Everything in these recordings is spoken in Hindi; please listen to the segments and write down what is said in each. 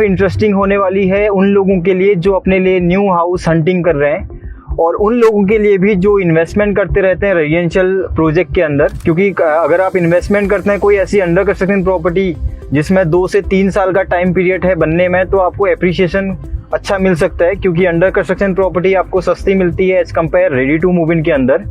इंटरेस्टिंग होने वाली है उन लोगों के लिए जो अपने लिए न्यू हाउस हंटिंग कर रहे हैं, और उन लोगों के लिए भी जो इन्वेस्टमेंट करते रहते हैं रेजिडेंशियल प्रोजेक्ट के अंदर। क्योंकि अगर आप इन्वेस्टमेंट करते हैं कोई ऐसी अंडर कंस्ट्रक्शन प्रॉपर्टी जिसमें 2 से 3 साल का टाइम पीरियड है बनने में, तो आपको एप्रिसिएशन अच्छा मिल सकता है, क्योंकि अंडर कंस्ट्रक्शन प्रॉपर्टी आपको सस्ती मिलती है as compare ready to move in के अंदर।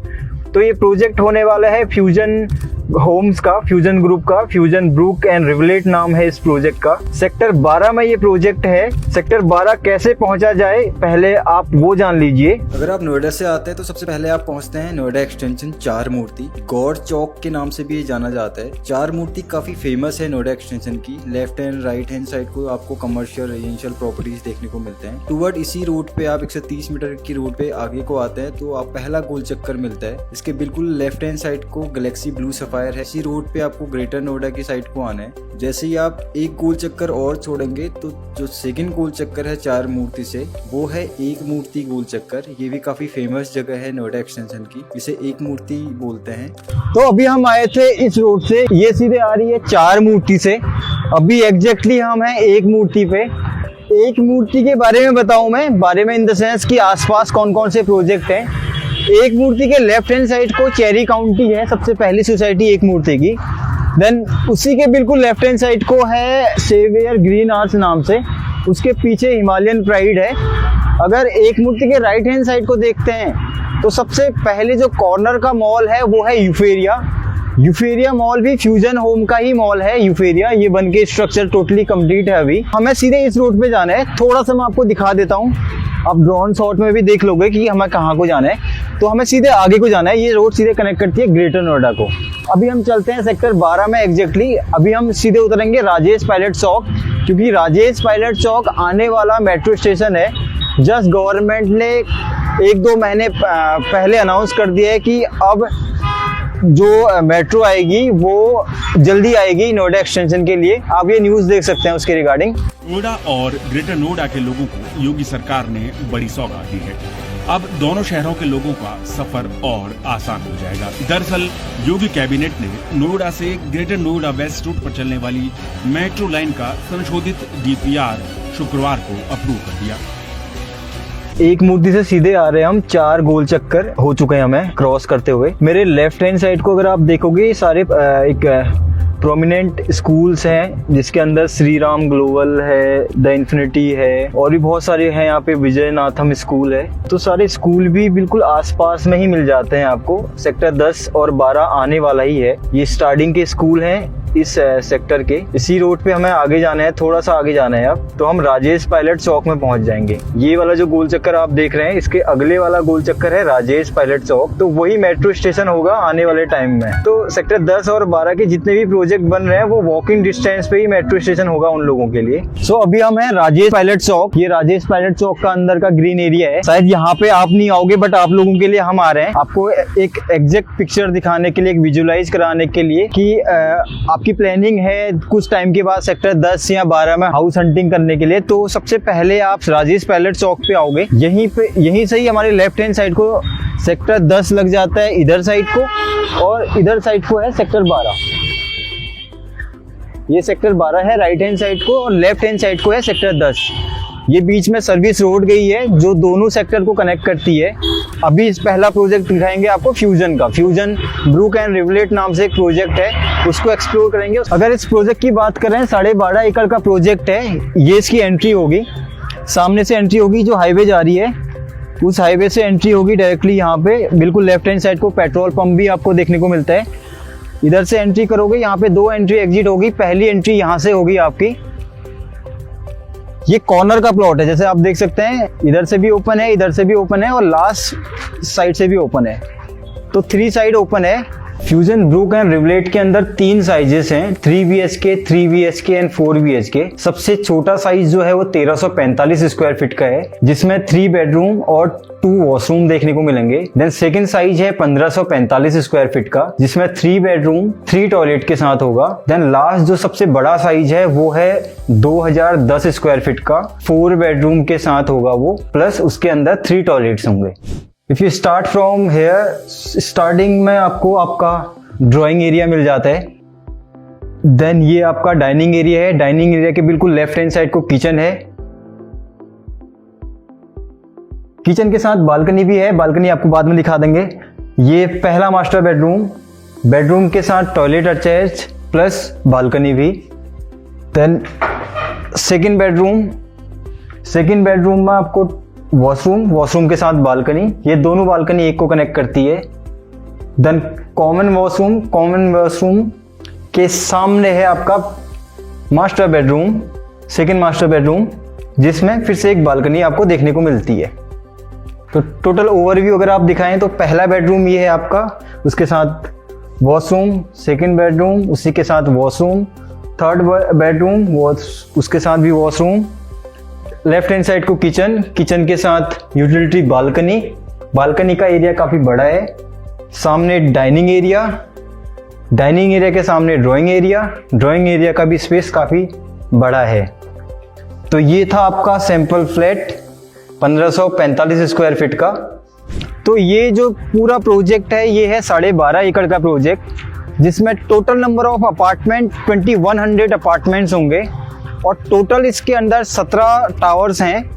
तो ये प्रोजेक्ट होने वाला है फ्यूजन होम्स का, फ्यूजन ग्रुप का, फ्यूजन ब्रूक एंड रिवलेट नाम है इस प्रोजेक्ट का। सेक्टर 12 में ये प्रोजेक्ट है। सेक्टर 12 कैसे पहुंचा जाए पहले आप वो जान लीजिए। अगर आप नोएडा से आते हैं तो सबसे पहले आप पहुंचते हैं नोएडा एक्सटेंशन चार मूर्ति, गौड़ चौक के नाम से भी ये जाना जाता है। चार मूर्ति काफी फेमस है नोएडा एक्सटेंशन की। Left hand right hand side को आपको कमर्शियल रेजिडेंशियल प्रॉपर्टीज देखने को मिलते हैं। टूवर्ड इसी रोड पे आप 130 मीटर की रोड पे आगे को आते हैं तो आप पहला गोल चक्कर मिलता है। इसके बिल्कुल लेफ्ट हैंड साइड को गैलेक्सी ब्लू सफायर है। इसी रोड पे आपको ग्रेटर नोएडा की साइड को आना है। जैसे ही आप एक गोल चक्कर और छोड़ेंगे तो जो सेकंड गोल चक्कर है चार मूर्ति से, वो है एक मूर्ति गोल चक्कर। ये भी काफी फेमस जगह है नोएडा एक्सटेंशन की, इसे एक मूर्ति बोलते हैं। तो अभी हम आए थे इस रोड से, ये सीधे आ रही है चार मूर्ति से। अभी एग्जैक्टली हम हैं एक मूर्ति पे। एक मूर्ति के बारे में बताऊं मैं, बारे में इन द सेंस कि आसपास कौन कौन से प्रोजेक्ट हैं। एक मूर्ति के लेफ्ट हैंड साइड को चेरी काउंटी है, सबसे पहली सोसाइटी एक मूर्ति की। देन उसी के बिल्कुल लेफ्ट हैंड साइड को है सेवियर ग्रीन आर्ट्स नाम से, उसके पीछे हिमालयन प्राइड है। अगर एक मूर्ति के राइट हैंड साइड को देखते हैं तो सबसे पहले जो कॉर्नर का मॉल है वो है यूफेरिया। यूफेरिया मॉल भी फ्यूजन होम का ही मॉल है यूफेरिया। ये बन के स्ट्रक्चर टोटली कंप्लीट है। अभी हमें सीधे इस रोड पे जाना है। थोड़ा सा मैं आपको दिखा देता हूँ, आप ड्रोन शॉट में भी देख लोगे कि हमें कहाँ को जाना है। तो हमें सीधे आगे को जाना है। ये रोड सीधे कनेक्ट करती है ग्रेटर नोएडा को। अभी हम चलते हैं सेक्टर 12 में एग्जैक्टली। अभी हम सीधे उतरेंगे राजेश पायलट चौक, क्योंकि राजेश पायलट चौक आने वाला मेट्रो स्टेशन है। जस्ट गवर्नमेंट ने 1-2 महीने पहले अनाउंस कर दिया है कि अब जो मेट्रो आएगी वो जल्दी आएगी नोएडा एक्सटेंशन के लिए। आप ये न्यूज़ देख सकते हैं उसके रिगार्डिंग। नोएडा और ग्रेटर नोएडा के लोगों को योगी सरकार ने बड़ी सौगात दी है। अब दोनों शहरों के लोगों का सफर और आसान हो जाएगा। दरअसल योगी कैबिनेट ने नोएडा से ग्रेटर नोएडा वेस्ट रूट पर चलने वाली मेट्रो लाइन का संशोधित DPR शुक्रवार को अप्रूव कर दिया। एक मूर्ति से सीधे आ रहे हैं हम, 4 गोल चक्कर हो चुके हैं हमें क्रॉस करते हुए। मेरे लेफ्ट हैंड साइड को अगर आप देखोगे सारे एक प्रोमिनेंट स्कूल्स हैं, जिसके अंदर श्री राम ग्लोबल है, द इन्फिनिटी है, और भी बहुत सारे हैं। यहाँ पे विजयनाथम स्कूल है। तो सारे स्कूल भी बिल्कुल आसपास में ही मिल जाते हैं आपको। सेक्टर 10 और 12 आने वाला ही है। ये स्टार्टिंग के स्कूल हैं इस सेक्टर के। इसी रोड पे हमें आगे जाना है, थोड़ा सा आगे जाना है। अब तो हम राजेश पायलट चौक में पहुंच जाएंगे। ये वाला जो गोल चक्कर आप देख रहे हैं, इसके अगले वाला गोल चक्कर है राजेश पायलट चौक। तो वही मेट्रो स्टेशन होगा आने वाले टाइम में। तो सेक्टर 10 और 12 के जितने भी प्रोजेक्ट बन रहे हैं वो वॉकिंग डिस्टेंस पे ही मेट्रो स्टेशन होगा उन लोगों के लिए। सो अभी हम हैं राजेश पायलट चौक। ये राजेश पायलट चौक का अंदर का ग्रीन एरिया है। शायद यहाँ पे आप नहीं आओगे, बट आप लोगों के लिए हम आ रहे हैं, आपको एक एग्जैक्ट पिक्चर दिखाने के लिए, एक विजुअलाइज कराने के लिए कि आपकी प्लानिंग है कुछ टाइम के बाद सेक्टर 10 या 12 में हाउस हंटिंग करने के लिए। तो सबसे पहले आप राजेश पायलट चौक पे आओगे। यहीं से ही हमारे लेफ्ट हैंड साइड को सेक्टर 10 लग जाता है इधर साइड को, और इधर साइड को है सेक्टर 12। ये सेक्टर 12 है राइट हैंड साइड को, और लेफ्ट हैंड साइड को है सेक्टर 10। ये बीच में सर्विस रोड गई है जो दोनों सेक्टर को कनेक्ट करती है। अभी इस पहला प्रोजेक्ट दिखाएंगे आपको फ्यूजन का। फ्यूजन ब्रूक एंड रिवलेट नाम से एक प्रोजेक्ट है, उसको एक्सप्लोर करेंगे। अगर इस प्रोजेक्ट की बात करें, 12.5 एकड़ का प्रोजेक्ट है। ये इसकी एंट्री होगी, सामने से एंट्री होगी, जो हाईवे जा रही है उस हाईवे से एंट्री होगी डायरेक्टली। यहाँ पे बिल्कुल लेफ्ट हैंड साइड को पेट्रोल पंप भी आपको देखने को मिलता है। इधर से एंट्री करोगे, यहाँ पे 2 एंट्री एग्जिट होगी। पहली एंट्री यहाँ से होगी आपकी। ये कॉर्नर का प्लॉट है, जैसे आप देख सकते हैं, इधर से भी ओपन है, इधर से भी ओपन है, और लास्ट साइड से भी ओपन है। तो 3 साइड ओपन है। फ्यूजन ब्रूक एंड रिवलेट के अंदर 3 साइजेस हैं, 3 BHK, 3 BHK एंड 4 BHK। सबसे छोटा साइज जो है वो 1345 स्क्वायर फीट का है, जिसमें 3 बेडरूम और 2 वॉशरूम देखने को मिलेंगे। देन सेकंड साइज है 1545 स्क्वायर फीट का, जिसमें 3 बेडरूम 3 टॉयलेट के साथ होगा। देन लास्ट जो सबसे बड़ा साइज है वो है 2010 स्क्वायर फीट का, 4 बेडरूम के साथ होगा वो, प्लस उसके अंदर 3 टॉयलेट्स होंगे। If you start from here, starting में आपको आपका ड्राइंग एरिया मिल जाता है। देन ये आपका डाइनिंग एरिया है। डाइनिंग एरिया के बिल्कुल लेफ्ट हैंड साइड को किचन है। किचन के साथ बालकनी भी है, बालकनी आपको बाद में दिखा देंगे। ये पहला मास्टर बेडरूम, बेडरूम के साथ टॉयलेट अटैच प्लस बालकनी भी। देन सेकंड बेडरूम में आपको वॉशरूम के साथ बालकनी, ये दोनों बालकनी एक को कनेक्ट करती है। देन कॉमन वॉशरूम के सामने है आपका master bedroom, second master bedroom, जिसमें फिर से एक बालकनी आपको देखने को मिलती है। तो टोटल ओवरव्यू अगर आप दिखाएं तो पहला बेडरूम ये है आपका, उसके साथ वॉशरूम, सेकंड बेडरूम उसी के साथ वॉशरूम, थर्ड बेडरूम उसके साथ भी वॉशरूम, लेफ्ट हैंड साइड को किचन के साथ यूटिलिटी बालकनी का एरिया काफ़ी बड़ा है। सामने डाइनिंग एरिया के सामने ड्राइंग एरिया का भी स्पेस काफ़ी बड़ा है। तो ये था आपका सैंपल फ्लैट 1545 स्क्वायर फीट का। तो ये जो पूरा प्रोजेक्ट है ये है 12.5 एकड़ का प्रोजेक्ट, जिसमें total number of apartment 2100 apartments होंगे और टोटल इसके अंदर 17 टावर्स हैं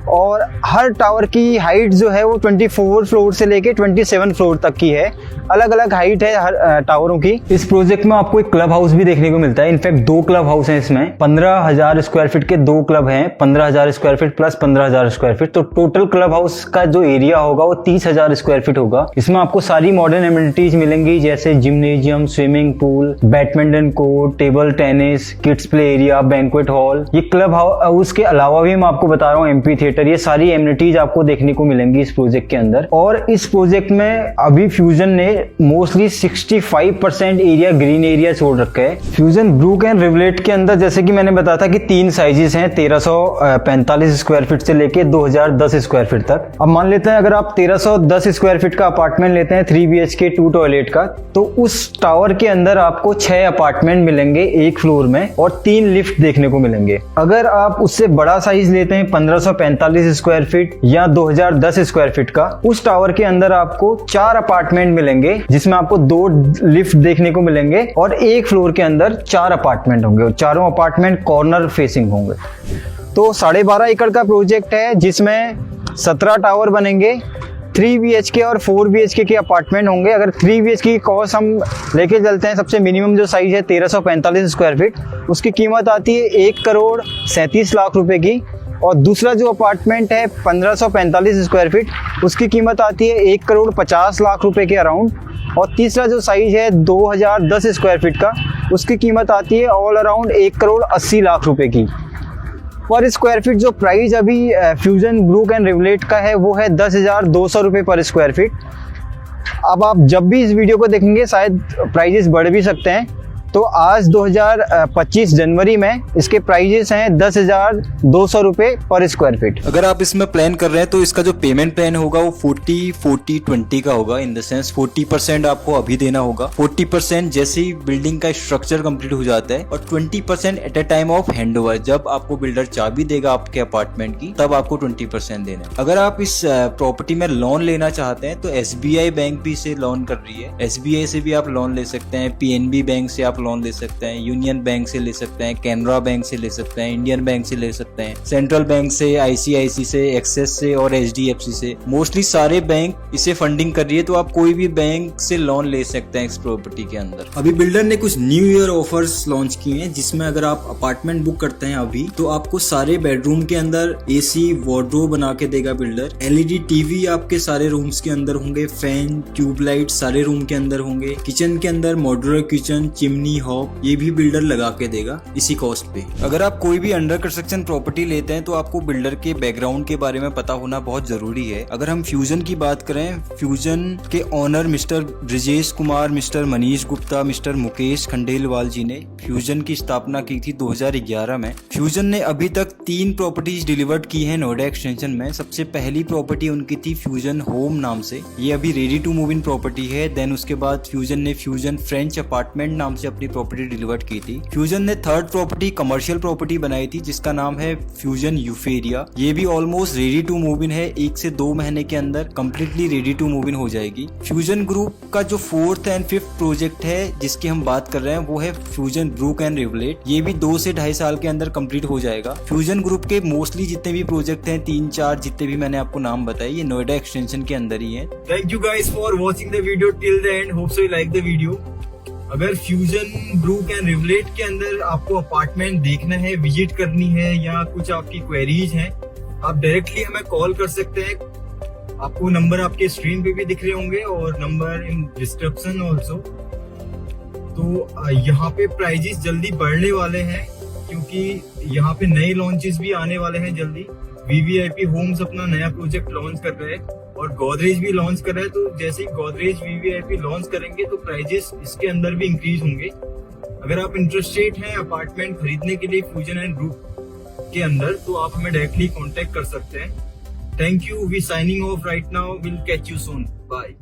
और हर टावर की हाइट जो है वो 24 फ्लोर से लेके 27 फ्लोर तक की है। अलग अलग हाइट है हर टावरों की। इस प्रोजेक्ट में आपको एक क्लब हाउस भी देखने को मिलता है। इनफैक्ट 2 क्लब हाउस हैं इसमें। 15,000 स्क्वायर फीट के 2 क्लब हैं, 15,000 square feet plus 15,000 square feet. तो टोटल क्लब हाउस का जो एरिया होगा वो 30,000 स्क्वायर फीट होगा। इसमें आपको सारी मॉडर्न एमिनिटीज मिलेंगी, जैसे gymnasium, swimming pool, badminton court, table tennis, kids play area, banquet hall. ये क्लब हाउस के अलावा भी मैं आपको बता रहा हूँ एम्फी थिएटर, ये सारी एमिनिटीज आपको देखने को मिलेंगी इस प्रोजेक्ट के अंदर। और इस प्रोजेक्ट में अभी फ्यूजन ने मोस्टली 65% एरिया ग्रीन एरिया छोड़ रखा है। फ्यूजन ब्रूक एंड रिवलेट के अंदर जैसे कि मैंने बताया था कि 3 साइजेस हैं, 1345 स्क्वायर फीट से लेके 2010 स्क्वायर फीट तक। अब मान लेते हैं अगर आप 1310 स्क्वायर फीट का अपार्टमेंट लेते हैं 3 BHK 2 टॉयलेट का, तो उस टावर के अंदर आपको 6 अपार्टमेंट मिलेंगे एक फ्लोर में और 3 लिफ्ट देखने को मिलेंगे। अगर आप उससे बड़ा साइज लेते हैं 1545 स्क्वायर फीट या 2010 स्क्वायर फीट का, उस टावर के अंदर आपको 4 अपार्टमेंट मिलेंगे, जिसमें आपको 2 लिफ्ट देखने को मिलेंगे और एक फ्लोर के अंदर 4 अपार्टमेंट होंगे और चारों अपार्टमेंट कॉर्नर फेसिंग होंगे। तो 12.5 एकड़ का प्रोजेक्ट है, जिसमें 17 टावर बनेंगे, 3 BHK और 4 BHK के अपार्टमेंट होंगे। अगर 3 BHK की कॉस्ट हम लेके चलते हैं, सबसे मिनिमम जो साइज है 1345 स्क्वायर फीट, उसकी कीमत आती है 1,37,00,000 रुपए की। और दूसरा जो अपार्टमेंट है 1545 स्क्वायर फीट, उसकी कीमत आती है 1,50,00,000 रुपए के अराउंड। और तीसरा जो साइज है 2010 स्क्वायर फीट का, उसकी कीमत आती है ऑल अराउंड 1,80,00,000 रुपए की। पर स्क्वायर फीट जो प्राइस अभी फ्यूजन ब्रूक एंड रिवलेट का है वो है 10,200 रुपये पर स्क्वायर फीट। अब आप जब भी इस वीडियो को देखेंगे शायद प्राइजेस बढ़ भी सकते हैं। तो आज 2025 जनवरी में इसके प्राइजेस हैं 10,200 रुपये पर स्क्वायर फीट। अगर आप इसमें प्लान कर रहे हैं तो इसका जो पेमेंट प्लान होगा वो 40-40-20 का होगा। इन द सेंस 40% आपको अभी देना होगा, 40% जैसे ही बिल्डिंग का स्ट्रक्चर कंप्लीट हो जाता है, और 20% at a time of handover, जब आपको बिल्डर चाबी देगा आपके अपार्टमेंट की तब आपको 20% देना है। अगर आप इस प्रॉपर्टी में लोन लेना चाहते हैं तो SBI बैंक भी इसे लोन कर रही है। SBI से भी आप लोन ले सकते हैं, PNB बैंक से आप लोन ले सकते हैं, यूनियन बैंक से ले सकते हैं, कैनरा बैंक से ले सकते हैं, इंडियन बैंक से ले सकते हैं, सेंट्रल बैंक से, ICICI से, एक्सिस से और HDFC से। मोस्टली सारे बैंक इसे फंडिंग कर रही है, तो आप कोई भी बैंक से लोन ले सकते हैं इस प्रॉपर्टी के अंदर। अभी बिल्डर ने कुछ न्यू ईयर ऑफर्स लॉन्च किए हैं, जिसमें अगर आप अपार्टमेंट बुक करते हैं अभी तो आपको सारे बेडरूम के अंदर AC वार्डरोब बना के देगा बिल्डर। LED TV आपके सारे रूम्स के अंदर होंगे, फैन, ट्यूबलाइट सारे रूम के अंदर होंगे। किचन के अंदर मॉड्यूलर किचन, चिमनी, हॉब, ये भी बिल्डर लगा के देगा इसी कॉस्ट पे। अगर आप कोई भी अंडर कंस्ट्रक्शन प्रॉपर्टी लेते हैं तो आपको बिल्डर के बैकग्राउंड के बारे में पता होना बहुत जरूरी है। अगर हम फ्यूजन की बात करें, फ्यूजन के owner mister Brijesh Kumar, mister Manish Gupta, mister Mukesh Khandelwal ji ने फ्यूजन की स्थापना की थी 2011 में। फ्यूजन ने अभी तक 3 प्रॉपर्टीज डिलीवर्ड की है नोएडा एक्सटेंशन में। सबसे पहली प्रॉपर्टी उनकी थी फ्यूजन होम नाम से, ये अभी ready to move in property है। देन उसके बाद फ्यूजन ने फ्यूजन फ्रेंच अपार्टमेंट नाम से अपनी अपनी प्रॉपर्टी डिलीवर्ड की थी। फ्यूजन ने थर्ड प्रॉपर्टी कमर्शियल प्रॉपर्टी बनाई थी जिसका नाम है फ्यूजन यूफेरिया। ये भी almost ready to move in है, 1 से 2 महीने के अंदर completely ready to move in हो जाएगी। फ्यूजन ग्रुप का जो 4th एंड 5th प्रोजेक्ट है जिसकी हम बात कर रहे हैं वो है फ्यूजन ब्रूक एंड रिवलेट। ये भी 2 से 2.5 साल के अंदर कंप्लीट हो जाएगा। फ्यूजन ग्रुप के मोस्टली जितने भी प्रोजेक्ट हैं 3-4 जितने भी मैंने आपको नाम बताए ये नोएडा एक्सटेंशन के अंदर ही है। Thank you guys for watching the video till the end. Hope so you like the video. अगर फ्यूजन ब्रूक एंड रिवलेट के अंदर आपको अपार्टमेंट देखना है, विजिट करनी है या कुछ आपकी क्वेरीज हैं, आप डायरेक्टली हमें कॉल कर सकते हैं। आपको नंबर आपके स्क्रीन पे भी दिख रहे होंगे और नंबर इन डिस्क्रिप्शन ऑल्सो। तो यहाँ पे प्राइजेस जल्दी बढ़ने वाले हैं क्योंकि यहाँ पे नए लॉन्चेस भी आने वाले हैं जल्दी। वीवीआईपी होम्स अपना नया प्रोजेक्ट लॉन्च कर रहे हैं और गोदरेज भी लॉन्च कर रहा है। तो जैसे ही गोदरेज वीवीआईपी लॉन्च करेंगे तो प्राइजेस इसके अंदर भी इंक्रीज होंगे। अगर आप इंटरेस्टेड हैं अपार्टमेंट खरीदने के लिए फ्यूजन एंड ग्रुप के अंदर तो आप हमें डायरेक्टली कांटेक्ट कर सकते हैं। Thank you, we signing off right now, will catch you soon, bye.